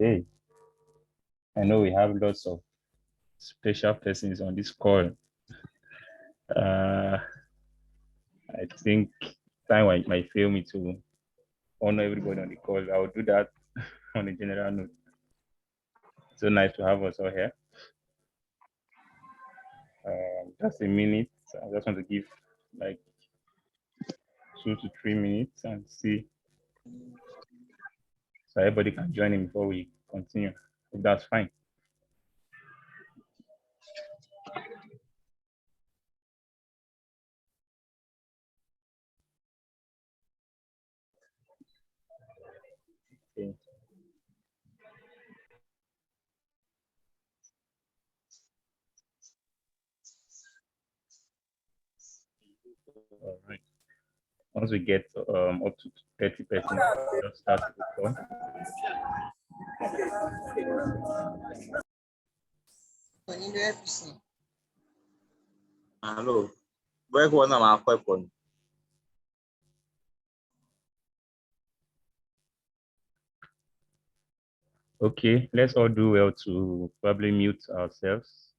Okay. I know we have lots of special persons on this call. I think time might fail me to honor everybody on the call. I'll do that on a general note. So nice to have us all here. Just a minute. I just want to give like 2 to 3 minutes and see so everybody can join in before we continue. If that's fine. Okay. All right. Once we get up to 30%, just start the call. Hello. Where go na ma kwepon? Okay, let's all do well to probably mute ourselves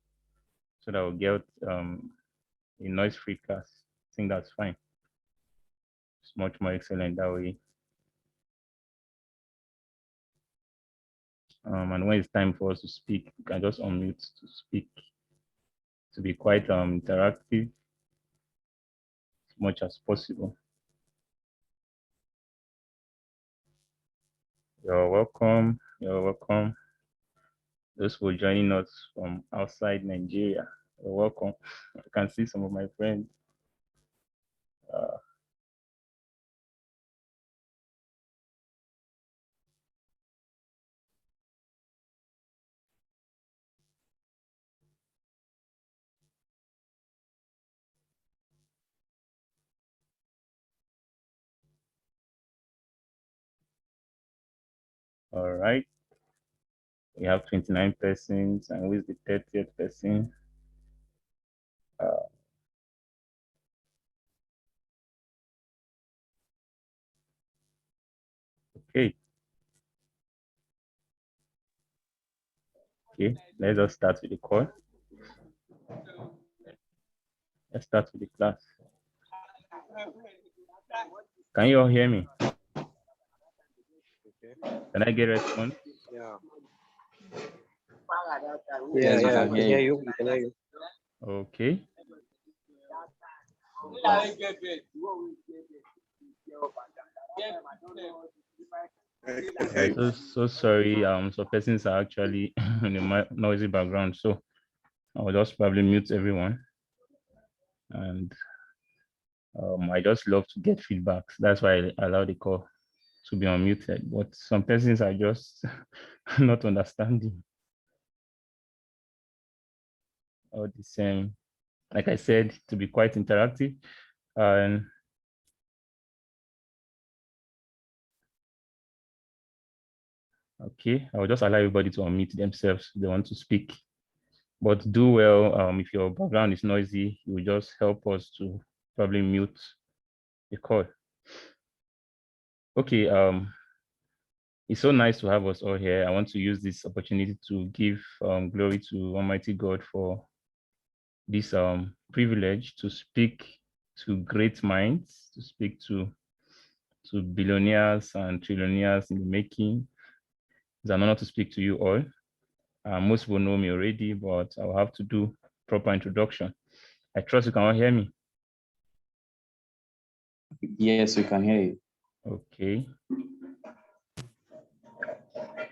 so that we'll get a noise-free class. I think that's fine. It's much more excellent that way. And when it's time for us to speak, we can just unmute to speak, to be quite interactive as much as possible. You're welcome. You're welcome. Those who are joining us from outside Nigeria, you're welcome. I can see some of my friends. All right. We have 29 persons, and who is the 30th person? Okay. Okay, let's just start with the call. Let's start with the class. Can you all hear me? Can I get a response? Yeah. Yes, we can hear you. We can hear you. Okay. So sorry. So persons are actually in a noisy background, so I'll just probably mute everyone. And I just love to get feedbacks. That's why I allow the call to be unmuted. But some persons are just not understanding. All the same, like I said, to be quite interactive. And okay, I'll just allow everybody to unmute themselves if they want to speak. But do well, if your background is noisy, you will just help us to probably mute the call. Okay, it's so nice to have us all here. I want to use this opportunity to give glory to Almighty God for this privilege to speak to great minds, to speak to billionaires and trillionaires in the making. It's an honor to speak to you all. Most will know me already, but I'll have to do proper introduction. I trust you can all hear me. Yes, we can hear you. Okay.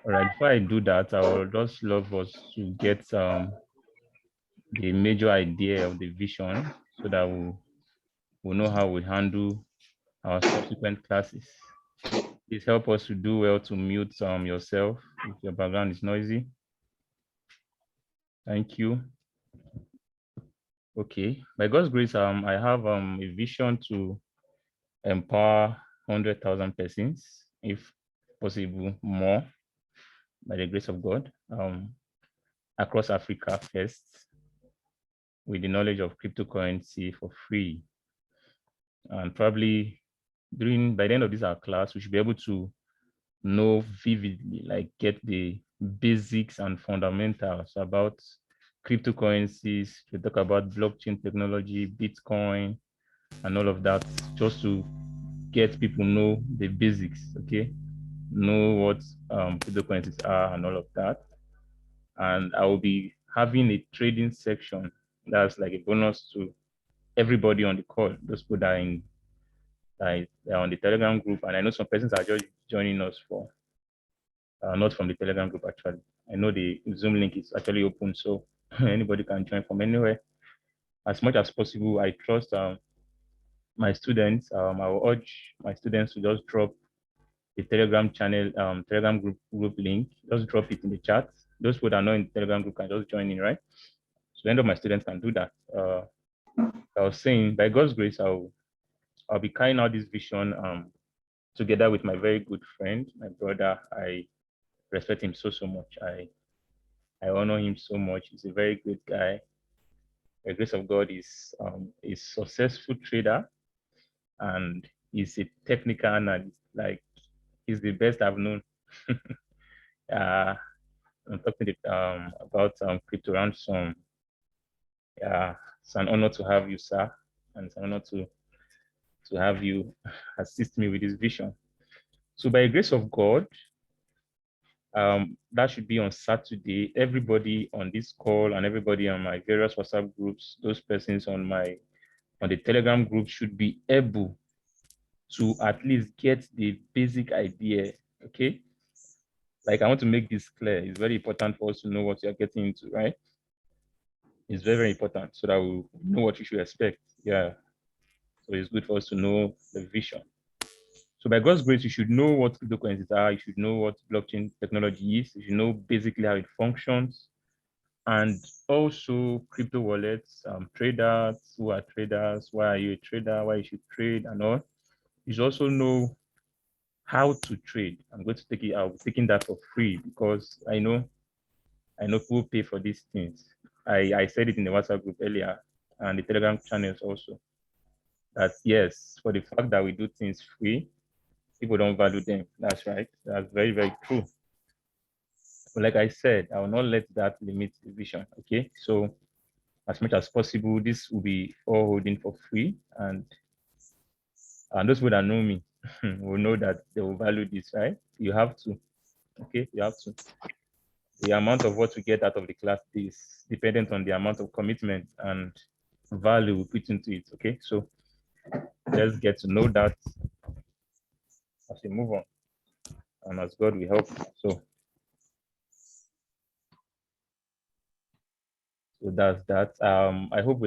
All right, before I do that, I would just love us to get the major idea of the vision so that we'll know how we handle our subsequent classes. Please help us to do well to mute yourself if your background is noisy. Thank you. Okay, by God's grace, I have a vision to empower 100,000 persons, if possible more, by the grace of God, across Africa first, with the knowledge of cryptocurrency for free. And probably by the end of this our class, we should be able to know vividly, like get the basics and fundamentals about cryptocurrencies. We talk about blockchain technology, Bitcoin, and all of that, just to get people know the basics, okay? Know what cryptocurrencies are and all of that. And I will be having a trading section that's like a bonus to everybody on the call, those people that are on the Telegram group. And I know some persons are just joining us for not from the Telegram group actually. I know the Zoom link is actually open, so anybody can join from anywhere. As much as possible, I trust my students. I will urge my students to just drop the Telegram channel, Telegram group link. Just drop it in the chat. Those people that are not in the Telegram group can just join in, right? So the end of my students can do that. I was saying, by God's grace, I'll be carrying out this vision together with my very good friend, my brother. I respect him so much. I honor him so much. He's a very great guy. The grace of God is a successful trader, and he's a technical analyst. Like, he's the best I've known. I'm talking about crypto ransom. Yeah, it's an honor to have you, sir, and it's an honor to have you assist me with this vision. So by the grace of God, that should be on Saturday. Everybody on this call and everybody on my various WhatsApp groups, those persons on the Telegram group should be able to at least get the basic idea, okay? Like, I want to make this clear. It's very important for us to know what you're getting into, right? It's very, very important so that we know what you should expect. Yeah. So it's good for us to know the vision. So by God's grace, you should know what cryptocurrencies are. You should know what blockchain technology is. You should know basically how it functions. And also crypto wallets, traders, who are traders, why are you a trader, why you should trade and all. You should also know how to trade. I'm going to take it, I'll be taking that for free because I know people pay for these things. I said it in the WhatsApp group earlier and the Telegram channels also, that yes, for the fact that we do things free, people don't value them. That's right. That's very, very true. But like I said, I will not let that limit the vision. Okay. So as much as possible, this will be all holding for free. And those people that know me will know that they will value this, right? You have to. Okay, you have to. The amount of what we get out of the class is dependent on the amount of commitment and value we put into it. Okay, so let's get to know that as we move on, and as God will help. So that's that. I hope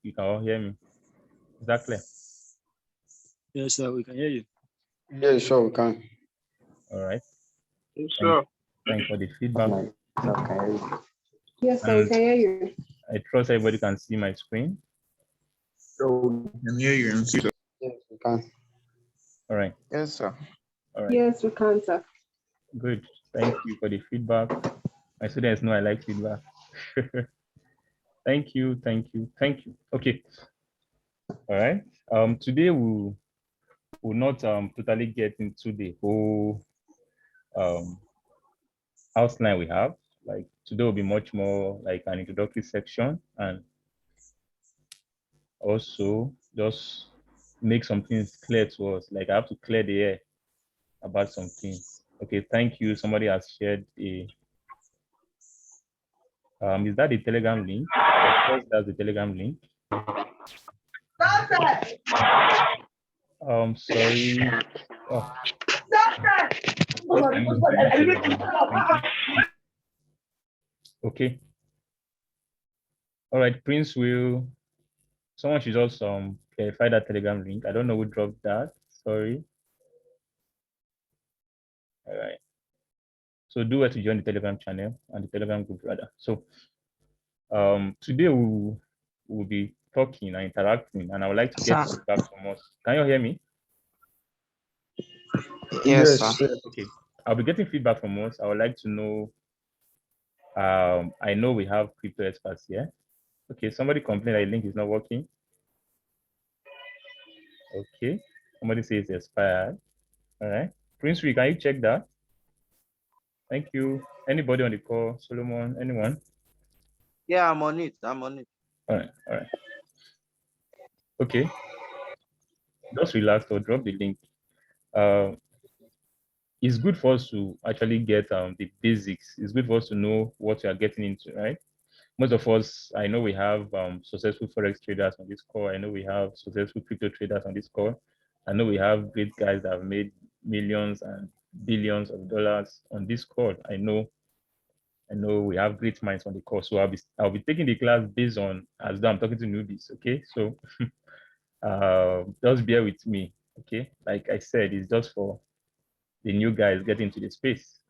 you can all hear me. Is that clear? Yes, sir, we can hear you. Yeah, sure, we can. All right. Yes, sir. Thanks for the feedback. Okay. Yes, sir, we can hear you. I trust everybody can see my screen. So we can hear you and see. Yes, we can. All right. Yes, sir. All right. Yes, we can, sir. Good. Thank you for the feedback. My students know I like feedback. Thank you. Okay. All right. Today we'll not totally get into the whole outline we have. Like, today will be much more like an introductory section, and also just make some things clear to us. Like, I have to clear the air about some things. Okay, thank you. Somebody has shared a is that the Telegram link? Of course, that's the Telegram link. Sorry. Oh. Okay. All right, Prince will. Someone should just clarify that Telegram link. I don't know who dropped that. Sorry. All right. So do well to join the Telegram channel and the Telegram group rather. So today we'll be talking and interacting, and I would like to get feedback from us. Can you hear me? Yes, sir. Okay. I'll be getting feedback from us. I would like to know. I know we have crypto experts here. Okay, somebody complained that the link is not working. Okay, somebody says it's expired. All right, Prince, can you check that? Thank you. Anybody on the call? Solomon, anyone? Yeah, I'm on it. I'm on it. All right, all right. Okay, just relax or drop the link. It's good for us to actually get the basics. It's good for us to know what we are getting into, right? Most of us, I know we have successful forex traders on this call. I know we have successful crypto traders on this call. I know we have great guys that have made millions and billions of dollars on this call. I know we have great minds on the call. So I'll be taking the class based on as though I'm talking to newbies. Okay, so just bear with me. Okay, like I said, it's just for the new guys getting into the space.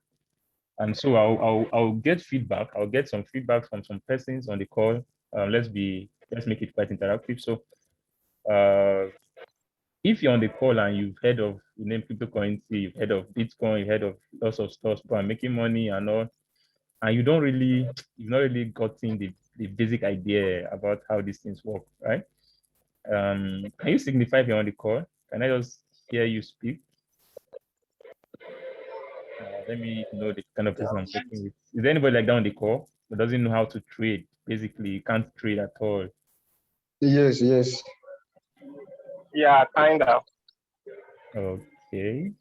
And so I'll get feedback. I'll get some feedback from some persons on the call. Let's make it quite interactive. So if you're on the call and you've heard of the name cryptocurrency, you've heard of Bitcoin, you've heard of lots of stuff, people are making money and all, and you've not really gotten the basic idea about how these things work, right? Can you signify if you're on the call? Can I just hear you speak? Let me know the kind of person I'm talking with. Is there anybody like that on the call that doesn't know how to trade? Basically, you can't trade at all. Yes, yes. Yeah, kind of. Okay.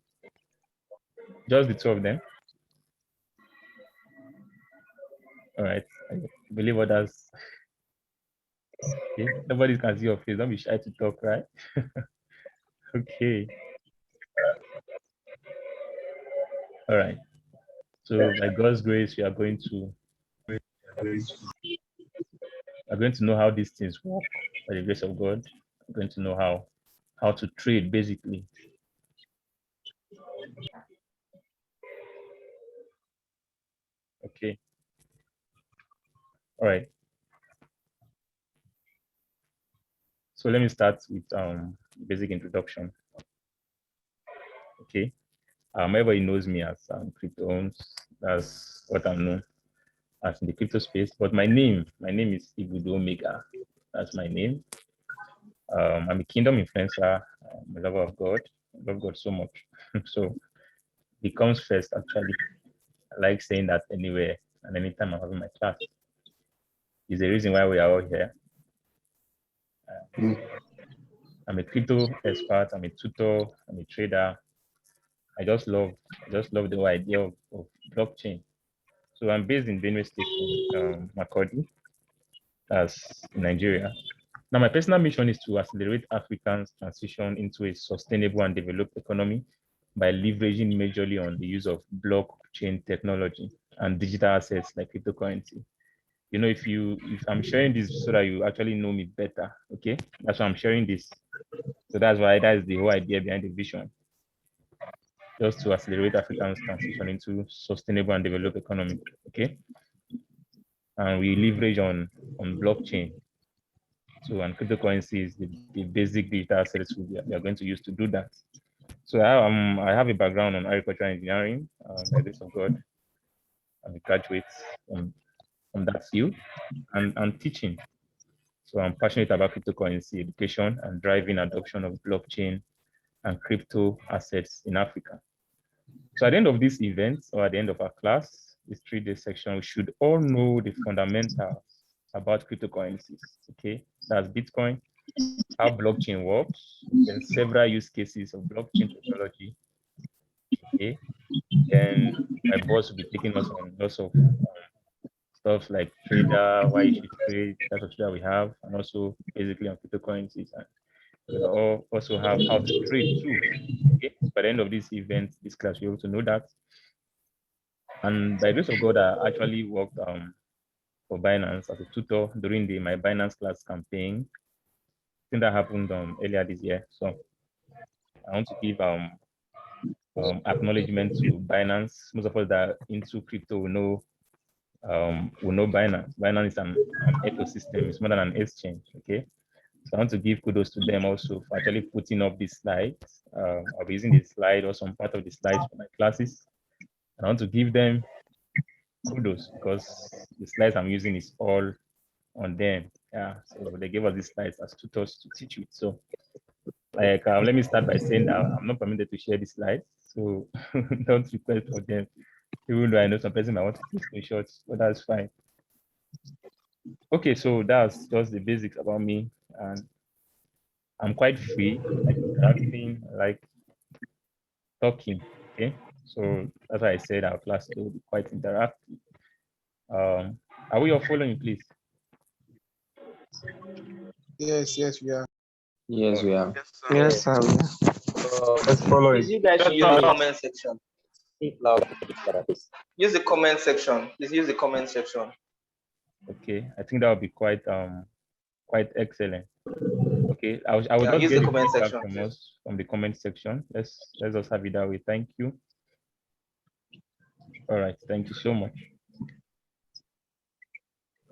Just the two of them. All right. I believe others. Okay. Nobody can see your face. Don't be shy to talk, right? Okay. All right. So by God's grace, we are going to know how these things work. By the grace of God, we're going to know how to trade basically. Okay. All right. So let me start with basic introduction. Okay. Everybody knows me as CryptoOwns. That's what I'm known as in the crypto space. But my name is Ibudo Omega. That's my name. I'm a kingdom influencer. I'm a lover of God. I love God so much. So it comes first, actually. I like saying that anywhere and anytime I'm having my class. Is the reason why we are all here. I'm a crypto expert. I'm a tutor. I'm a trader. I just love the whole idea of blockchain. So I'm based in Benue State, in Makurdi, that's in Nigeria. Now, my personal mission is to accelerate Africans' transition into a sustainable and developed economy by leveraging majorly on the use of blockchain technology and digital assets like cryptocurrency. You know, if I'm sharing this so that you actually know me better, okay? That's why I'm sharing this. So that is the whole idea behind the vision. Just to accelerate Africans' transition into sustainable and developed economy, okay? And we leverage on blockchain. So, and cryptocurrency is the basic digital assets we are going to use to do that. So I have a background on agricultural engineering, by the grace of God. I'm a graduate from that field and teaching. So I'm passionate about cryptocurrency education and driving adoption of blockchain and crypto assets in Africa. So at the end of this event, or at the end of our class, this 3-day section, we should all know the fundamentals about cryptocurrencies, okay? That's Bitcoin, how blockchain works, then several use cases of blockchain technology, okay? Then my boss will be taking us on lots of stuff like trader, why you should trade, types of trader we have, and also basically on cryptocurrencies. And we'll also have how to trade too, okay? So by the end of this event, this class, you're able to know that. And by the grace of God, I actually worked for Binance as a tutor during my Binance class campaign. I think that happened earlier this year. So I want to give acknowledgement to Binance. Most of us that are into crypto will know Binance. Binance is an ecosystem. It's more than an exchange. Okay. So I want to give kudos to them also for actually putting up these slides. I'll be using this slide or some part of the slides for my classes. And I want to give them kudos because the slides I'm using is all on them. Yeah, so they gave us these slides as tutors to teach with. So, like, let me start by saying that I'm not permitted to share these slides, so don't request for them. Even though I know some person might want to take screenshots, but that's fine. Okay, so that's just the basics about me, and I'm quite free, like interacting, like talking. Okay, so that's why I said our class will be quite interactive. Are we all following, please? Yes, yes, we are. Yes, we are. Yes, sir. Let's follow Please, it. you guys should use the Yes, sir. comment section. Use the comment section. Please use the comment section. Okay, I think that would be quite excellent. Okay, I will Yeah, just use get the the comment feedback section, from please. us from the comment section. Let's just have it that way. Thank you. All right, thank you so much.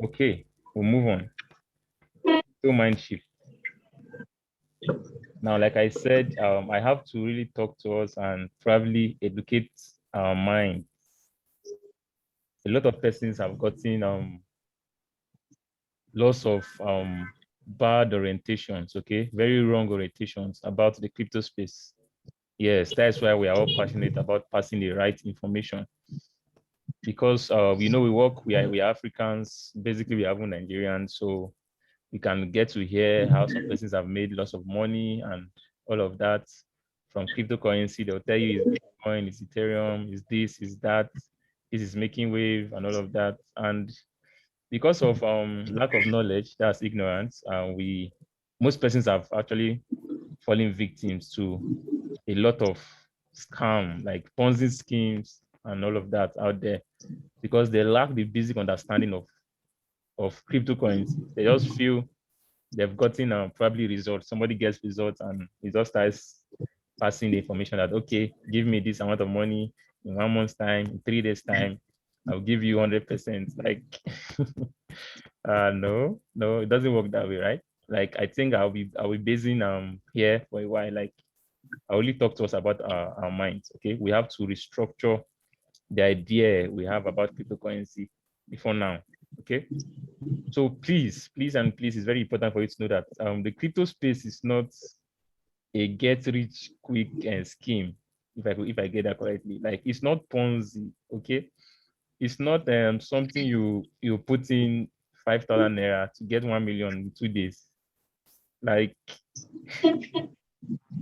Okay, we'll move on to Mindshift. Now, like I said, I have to really talk to us and probably educate our mind. A lot of persons have gotten lots of bad orientations, okay, very wrong orientations about the crypto space. Yes, that's why we are all passionate about passing the right information. Because we know we are Africans, basically we are even Nigerians, so we can get to hear how some persons have made lots of money and all of that from cryptocurrency. They'll tell you is Bitcoin, is Ethereum, is this, is that, this is making wave and all of that. And because of lack of knowledge, that's ignorance, most persons have actually fallen victims to a lot of scam, like Ponzi schemes and all of that out there, because they lack the basic understanding of cryptocurrency. They just feel they've gotten probably results. Somebody gets results and it just starts passing the information that, okay, give me this amount of money in 1 month's time, in 3 days' time, I'll give you 100%. Like, no, it doesn't work that way, right? Like, I think I'll be basing here for a while. Like, I only talk to us about our minds. Okay, we have to restructure the idea we have about cryptocurrency before now. Okay, so please, it's very important for you to know that the crypto space is not a get rich quick scheme. If I get that correctly, like it's not Ponzi. Okay, it's not something you put in 5,000 naira to get 1 million in 2 days. Like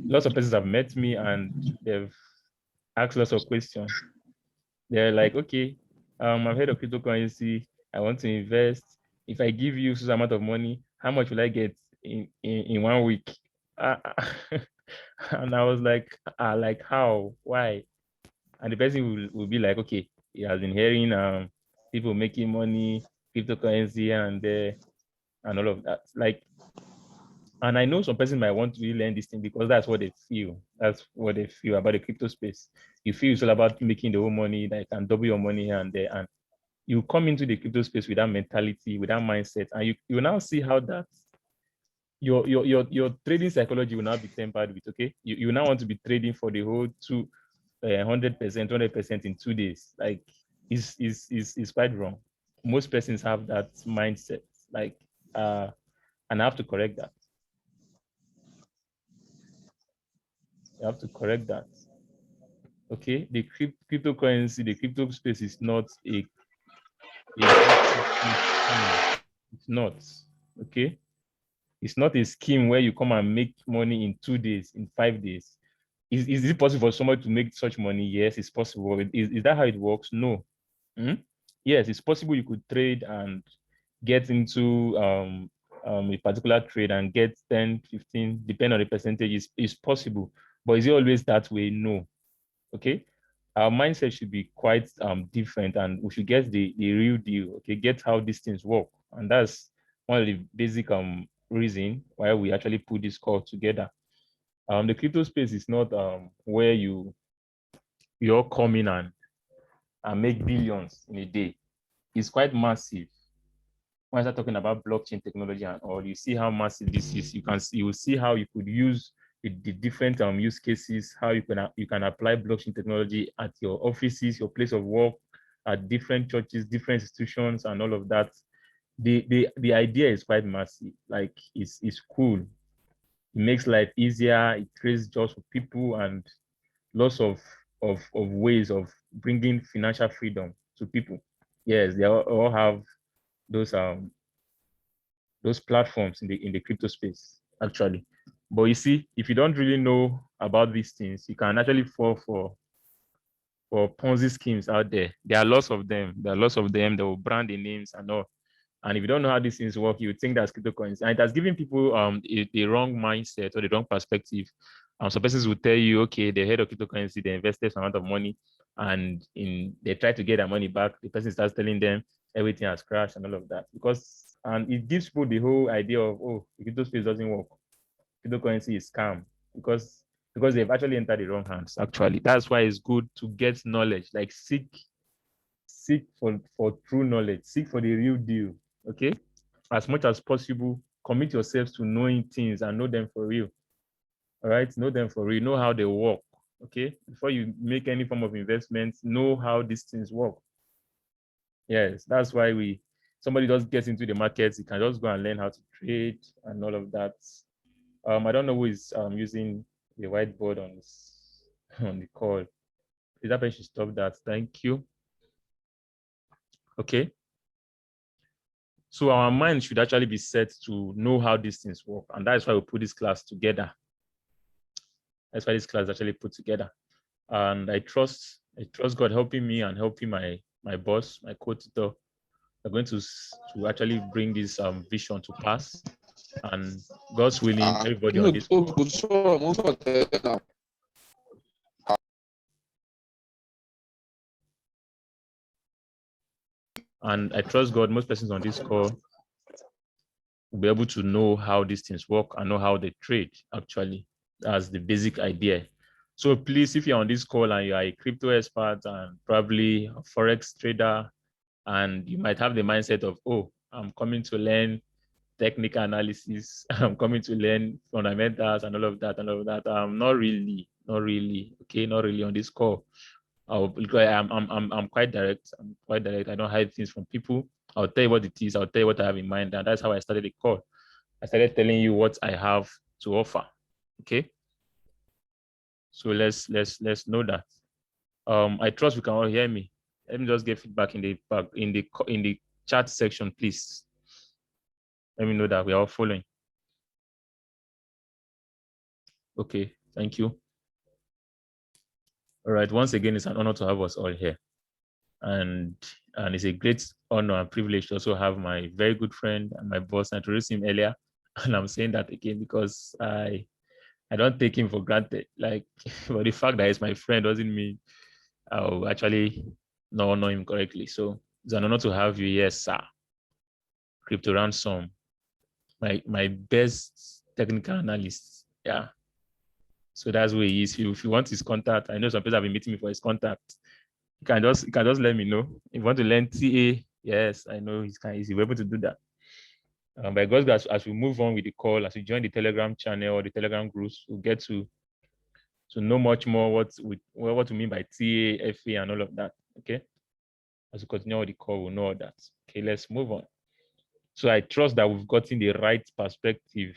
lots of persons have met me and they've asked lots of questions. They're like, okay, I've heard of cryptocurrency. I want to invest. If I give you this amount of money, how much will I get in 1 week? Uh, and I was like how? Why? And the person will be like, okay, he has been hearing people making money, cryptocurrency and all of that. Like, and I know some person might want to really learn this thing because that's what they feel. That's what they feel about the crypto space. You feel it's all about making the whole money, that you can double your money here and there. And you come into the crypto space with that mentality, with that mindset, and you now see how that your trading psychology will now be tempered with, okay? You now want to be trading for the whole 100%, 200% in 2 days. Like, is quite wrong. Most persons have that mindset. Like, and I have to correct that. You have to correct that. Okay, the cryptocurrency, the crypto space is not it's not, okay? It's not a scheme where you come and make money in 2 days, in 5 days. Is it possible for someone to make such money? Yes, it's possible. Is that how it works? No. Yes, it's possible you could trade and get into a particular trade and get 10, 15, depending on the percentage, is possible. But is it always that way? No. Okay. Our mindset should be quite different, and we should get the real deal. Okay, get how these things work. And that's one of the basic reason why we actually put this call together. The crypto space is not where you all come in and make billions in a day. It's quite massive. When I start talking about blockchain technology and all, you see how massive this is. You will see how you could use the different use cases, how you can apply blockchain technology at your offices, your place of work, at different churches, different institutions, and all of that. The idea is quite massive. Like, it's cool. It makes life easier. It creates jobs for people and lots of ways of bringing financial freedom to people. Yes, they all have those platforms in the crypto space actually. But you see, if you don't really know about these things, you can actually fall for Ponzi schemes out there. There are lots of them. There are lots of them that will brand the names and all. And if you don't know how these things work, you would think that's cryptocurrency. And it has given people the wrong mindset or the wrong perspective. Some persons will tell you, okay, they heard of cryptocurrency, they invested some amount of money, and they try to get their money back. The person starts telling them everything has crashed and all of that. And it gives people the whole idea of, oh, the crypto space doesn't work. Cryptocurrency is scam because they've actually entered the wrong hands. Actually, that's why it's good to get knowledge, like seek for true knowledge, seek for the real deal. Okay, as much as possible, commit yourselves to knowing things and know them for real. All right, know them for real, know how they work. Okay, before you make any form of investment, know how these things work. Yes, that's why somebody just gets into the markets, you can just go and learn how to trade and all of that. I don't know who is using the whiteboard on the call. Is that should stop that? Thank you. Okay. So our mind should actually be set to know how these things work. And that's why we put this class together. That's why this class is actually put together. And I trust God helping me and helping my boss, my co-tutor. We're going to actually bring this vision to pass. And God's willing, everybody on this call. And I trust God, most persons on this call will be able to know how these things work and know how they trade, actually. That's the basic idea. So please, if you're on this call and you are a crypto expert and probably a Forex trader, and you might have the mindset of, oh, I'm coming to learn technical analysis, I'm coming to learn fundamentals and all of that. Not really, okay, not really on this call. I'm quite direct. I don't hide things from people. I'll tell you what it is. I'll tell you what I have in mind, and that's how I started the call. I started telling you what I have to offer. Okay. So let's know that. I trust we can all hear me. Let me just get feedback in the chat section, please. Let me know that we are all following. Okay, thank you. All right. Once again, it's an honor to have us all here. And it's a great honor and privilege to also have my very good friend and my boss. I introduced him earlier, and I'm saying that again because I don't take him for granted. Like, but the fact that he's my friend doesn't mean I'll actually not know him correctly. So it's an honor to have you here, sir. Crypto Ransom, my best technical analyst. Yeah. So that's where he is. If you want his contact, I know some people have been meeting me for his contact. You can just let me know. If you want to learn TA, yes, I know he's able to do that. By God's grace, as we move on with the call, as we join the Telegram channel or the Telegram groups, we'll get to know much more what we mean by TA, FA, and all of that. Okay. As we continue with the call, we'll know all that. Okay, let's move on. So I trust that we've gotten the right perspective.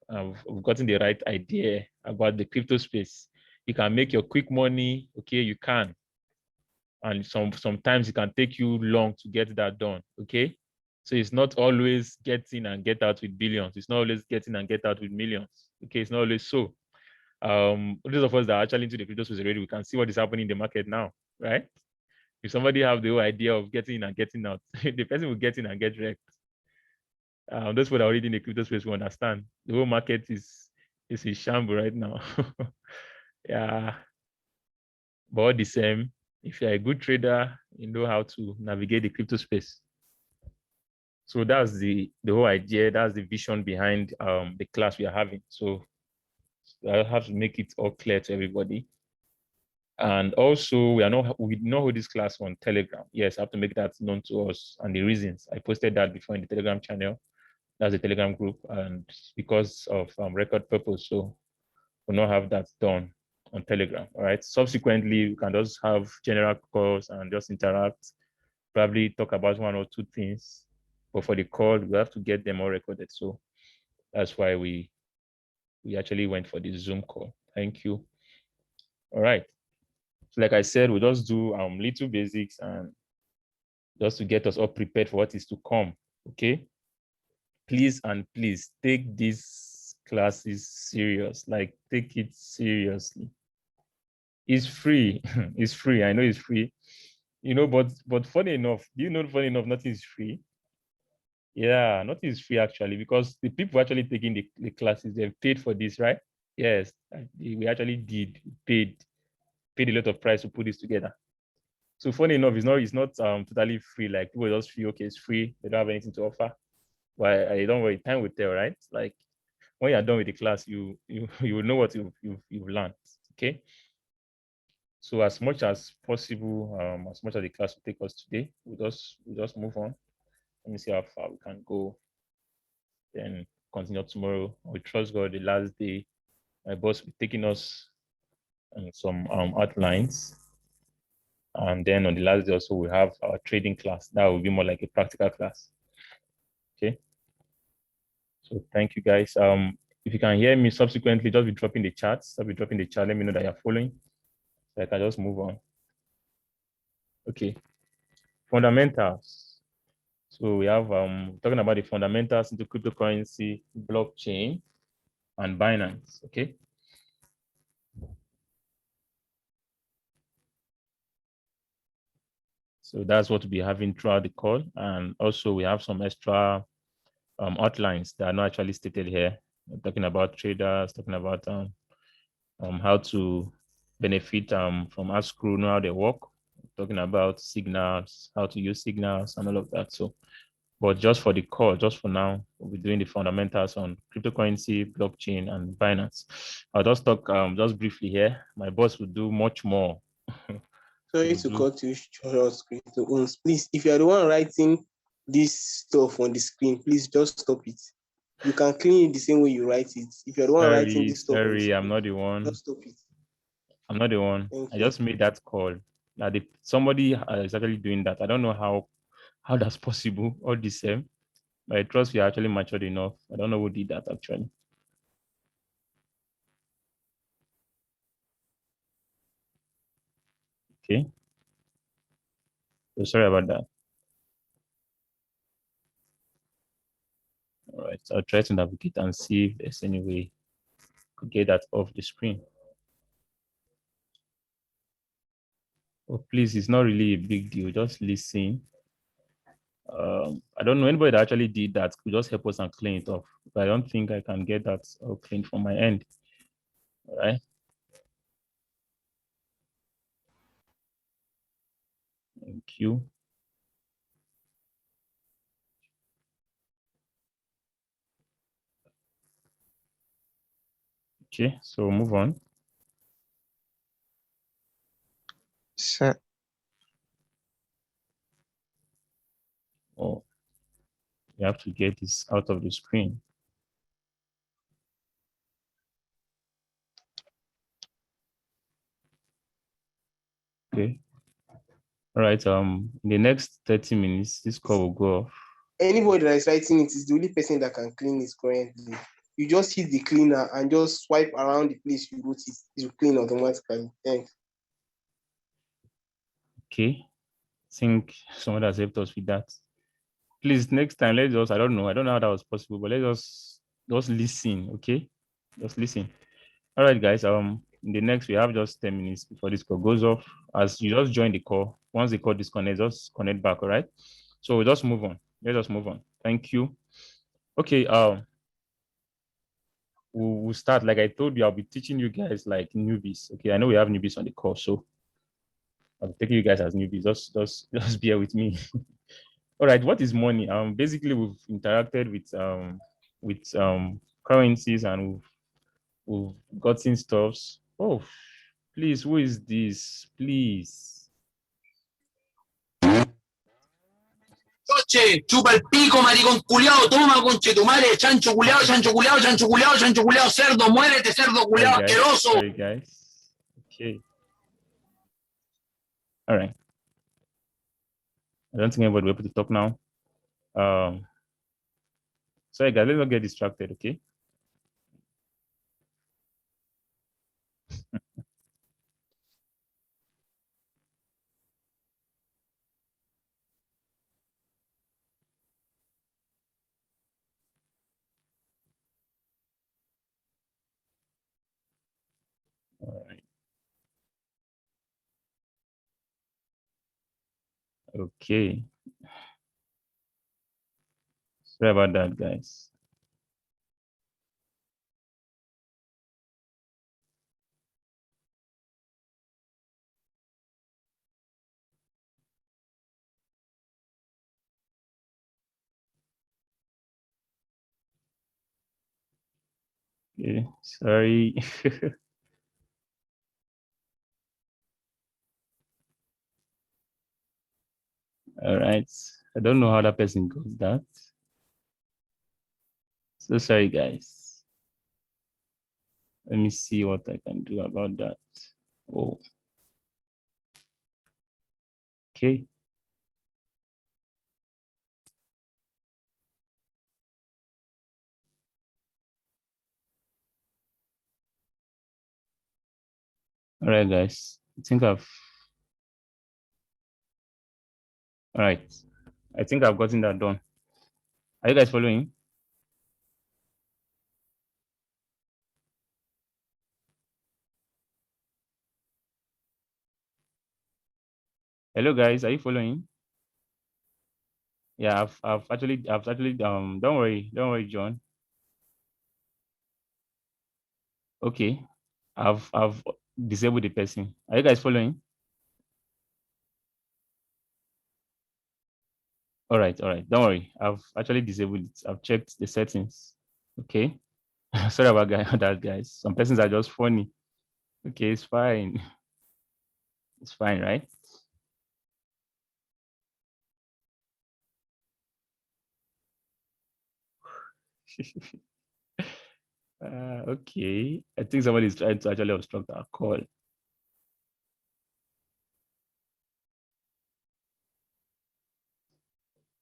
We've gotten the right idea about the crypto space. You can make your quick money. Okay, you can. And sometimes it can take you long to get that done. Okay. So it's not always get in and get out with billions. It's not always get in and get out with millions. Okay, it's not always so. Those of us that are actually into the crypto space already, we can see what is happening in the market now, right? If somebody have the whole idea of getting in and getting out, the person will get in and get wrecked. Those people that are already in the crypto space will understand. The whole market is a shambles right now. Yeah. But all the same, if you're a good trader, you know how to navigate the crypto space. So that's the whole idea. That's the vision behind the class we are having. So I have to make it all clear to everybody. And also, we know who this class on Telegram. Yes, I have to make that known to us and the reasons. I posted that before in the Telegram channel. That's the Telegram group, and because of record purpose, so we'll not have that done on Telegram. All right. Subsequently, we can just have general calls and just interact, probably talk about one or two things. But for the call, we have to get them all recorded. So that's why we actually went for the Zoom call. Thank you. All right. So like I said, we'll just do little basics and just to get us all prepared for what is to come. Okay. Please and please take these classes serious. Like take it seriously. It's free. It's free. I know it's free. But funny enough, funny enough, nothing is free. Yeah, nothing is free actually, because the people actually taking the classes, they've paid for this, right? Yes, we actually did paid a lot of price to put this together. So funny enough, it's not totally free. Like people just feel okay, it's free. They don't have anything to offer. Why? I don't worry. Time will tell, right? Like when you're done with the class, you will know what you've learned. Okay. So as much as possible, as much as the class will take us today, we'll just move on. Let me see how far we can go. Then continue tomorrow. We trust God. The last day, my boss will be taking us on some outlines. And then on the last day also, we have our trading class. That will be more like a practical class. Okay. So thank you guys. If you can hear me subsequently, just be dropping the chats. I'll be dropping the chat. Let me know that you're following. So I can just move on. Okay. Fundamentals. So we have talking about the fundamentals into cryptocurrency, blockchain, and Binance. Okay. So that's what we'll be having throughout the call. And also we have some extra outlines that are not actually stated here. We're talking about traders, talking about how to benefit from escrow, know how they work, talking about signals, how to use signals and all of that. So, but just for the call, just for now, we'll be doing the fundamentals on cryptocurrency, blockchain, and Binance. I'll just talk just briefly here. My boss will do much more. Sorry to cut you short, please, if you are the one writing this stuff on the screen, please just stop it. You can clean it the same way you write it. If you're the one writing this stuff, I'm not the one. just stop it. I'm not the one. I just made that call. That somebody is actually doing that. I don't know how that's possible. All the same, but I trust we are actually matured enough. I don't know who did that actually. Okay. So sorry about that. All right. So I'll try to navigate and see if there's any way to get that off the screen. Oh, please, it's not really a big deal. Just listen. I don't know anybody that actually did that. Could just help us and clean it off. But I don't think I can get that all clean from my end. All right. Thank you. Okay, so move on. Sir. Oh, you have to get this out of the screen. Okay. All right. In the next 30 minutes, this call will go off. Anybody that is writing it is the only person that can clean it currently. You just hit the cleaner and just swipe around the place you wrote it. It will clean automatically. Thanks. Okay. I think someone has helped us with that. Please, next time, let's just, I don't know how that was possible, but let's just listen, okay? Just listen. All right, guys. In the next, we have just 10 minutes before this call goes off. As you just join the call, once the call disconnects, just connect back, all right? So we'll just move on. Let's just move on. Thank you. Okay, we'll start. Like I told you, I'll be teaching you guys like newbies. Okay, I know we have newbies on the call, so I'll be taking you guys as newbies. Just bear with me. All right, what is money? Basically, we've interacted with currencies and we've gotten stuffs. Oh, please, who is this? Please. Coche, chupa el pico, maricón culiao, toma, conche tu madre, chancho culiao, chancho culiao, chancho culiao, chancho culiao, cerdo, muérete, cerdo culiao, asqueroso. Sorry, guys. Okay. All right. I don't think anybody will be able to talk now. Sorry, guys, let's not get distracted, okay? Okay. Sorry about that, guys. Okay, sorry. All right. I don't know how that person goes that. So sorry, guys. Let me see what I can do about that. Oh. Okay. All right, guys. All right. I think I've gotten that done. Are you guys following? Hello, guys. Are you following? Yeah, I've actually, don't worry, John. Okay. I've disabled the person. Are you guys following? All right. Don't worry. I've actually disabled it. I've checked the settings. Okay. Sorry about that, guys. Some persons are just funny. Okay, it's fine. It's fine, right? Okay. I think somebody is trying to actually obstruct our call.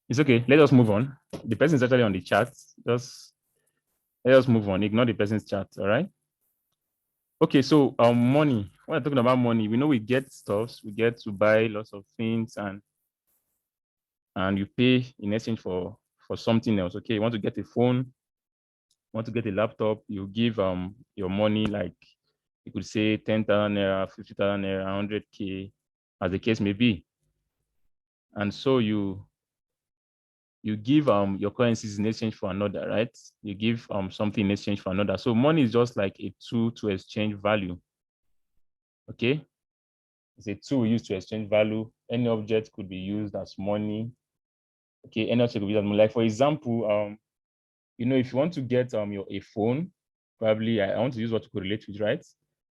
It's okay. Let us move on. The person is actually on the chat. Just let us move on. Ignore the person's chat. All right. Okay. So money. When we're talking about money, we know we get stuffs. We get to buy lots of things, and you pay in exchange for something else. Okay. You want to get a phone, want to get a laptop, you give your money, like you could say 10,000 naira, 50,000 naira, 100K, as the case may be. And so you give your currencies in exchange for another, right? You give something in exchange for another. So money is just like a tool to exchange value. Okay. It's a tool used to exchange value. Any object could be used as money. Okay, any object could be used as money. Like for example, if you want to get a phone, probably I want to use what to correlate with, right?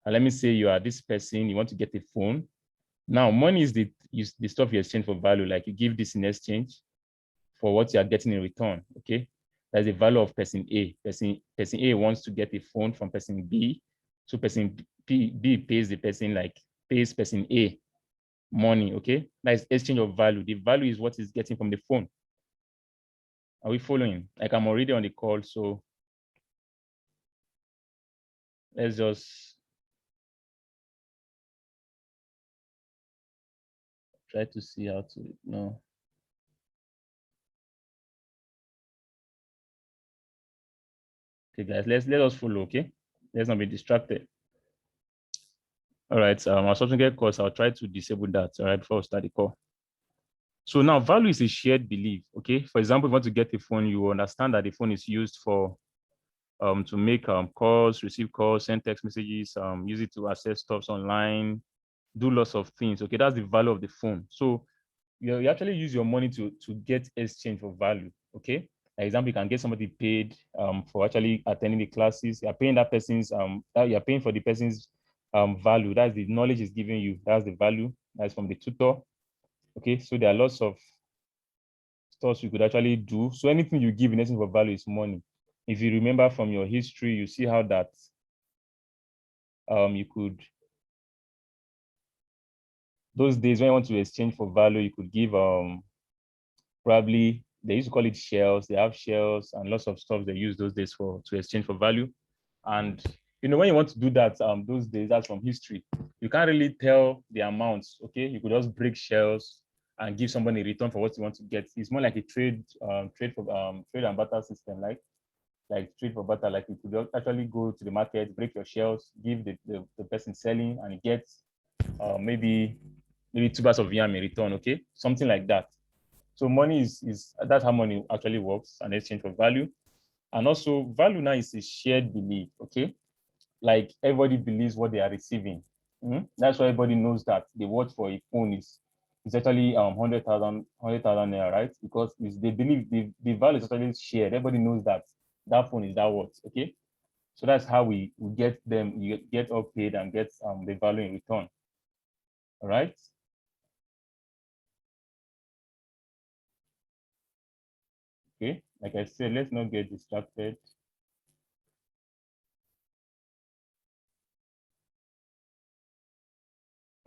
And let me say you are this person, you want to get a phone. Now, money is the stuff you exchange for value. Like you give this in exchange for what you are getting in return. Okay, that's the value of person A. Person A wants to get a phone from person B, so person B pays the person, like pays person A money. Okay, that's exchange of value. The value is what is getting from the phone. Are we following? Like I'm already on the call, so let's just try to see how to know. Okay, guys, let us follow. Okay, let's not be distracted. All right, our subsequent course, I'll try to disable that. All right, before we start the call. So now, value is a shared belief. Okay, for example, if you want to get a phone, you understand that the phone is used for to make calls, receive calls, send text messages, use it to access stuff online, do lots of things. Okay, that's the value of the phone. So you actually use your money to get exchange for value. Okay, for example, you can get somebody paid for actually attending the classes. You're paying that person's you're paying for the person's value. That's the knowledge is giving you. That's the value. That's from the tutor. Okay, so there are lots of stuff you could actually do. So anything you give in essence for value is money. If you remember from your history, you see how that you could, those days when you want to exchange for value, you could give probably, they used to call it shells. They have shells and lots of stuff they use those days to exchange for value. And when you want to do that those days, that's from history, you can't really tell the amounts. Okay, you could just break shells and give somebody a return for what you want to get. It's more like a trade and barter system, like trade for barter. Like you could actually go to the market, break your shells, give the person selling, and get maybe maybe 2 bags of yam in return, okay? Something like that. So money is that's how money actually works, an exchange for value. And also value now is a shared belief, okay? Like everybody believes what they are receiving. That's why everybody knows that the word for a phone is actually 100,000 naira, right? Because they believe the value is actually shared. Everybody knows that phone is that worth, okay? So that's how we get them, you get all paid and get the value in return. All right. Okay, like I said, let's not get distracted.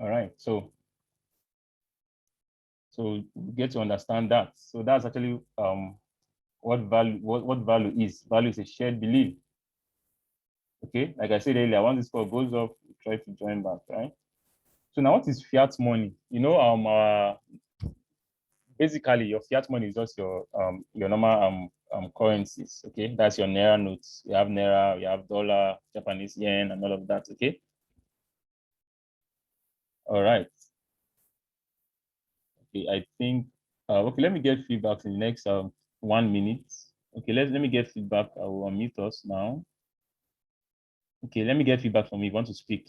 All right, so we get to understand that. So that's actually what value is. Value is a shared belief. Okay, like I said earlier, once this call goes off, try to join back, right? So now, what is fiat money? You know, basically your fiat money is just your normal currencies. Okay, that's your naira notes. You have naira, you have dollar, Japanese yen, and all of that. Okay. All right. Okay, I think okay, let me get feedback in the next 1 minute. Okay, let me get feedback. I will unmute us now. Okay, let me get feedback from you. If you want to speak.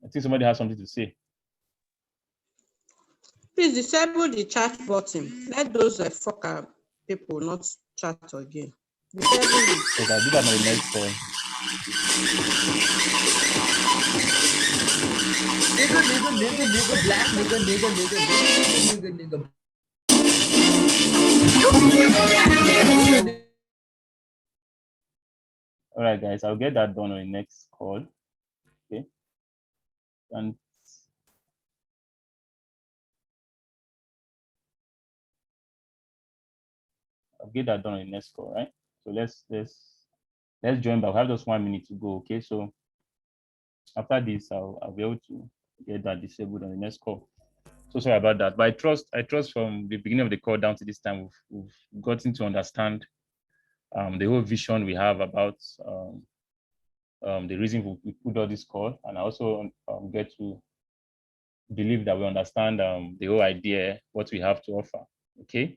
I think somebody has something to say. Please disable the chat button. Let those fucker people not chat again. Disable it. Okay, I'll do that on the next call. Nigga, black nigga. All right, guys, I'll get that done on the next call. Okay. And I'll get that done on the next call, right? So let's join back. We have just 1 minute to go. Okay, so after this, I'll be able to get that disabled on the next call. So sorry about that, but I trust from the beginning of the call down to this time, we've gotten to understand the whole vision we have about the reason we put out this call, and I also get to believe that we understand the whole idea, what we have to offer. Okay.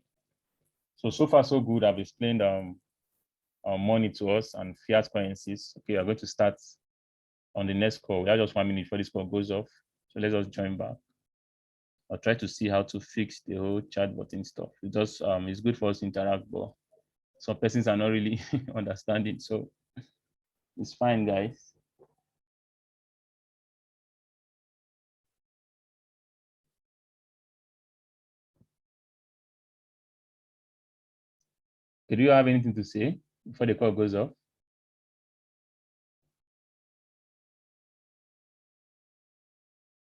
So far so good. I've explained money to us and fiat currencies. Okay, we're going to start on the next call. We have just 1 minute before this call goes off. So let's just join back. I'll try to see how to fix the whole chat button stuff. It just it's good for us to interact, but some persons are not really understanding. So it's fine, guys. Do you have anything to say before the call goes off?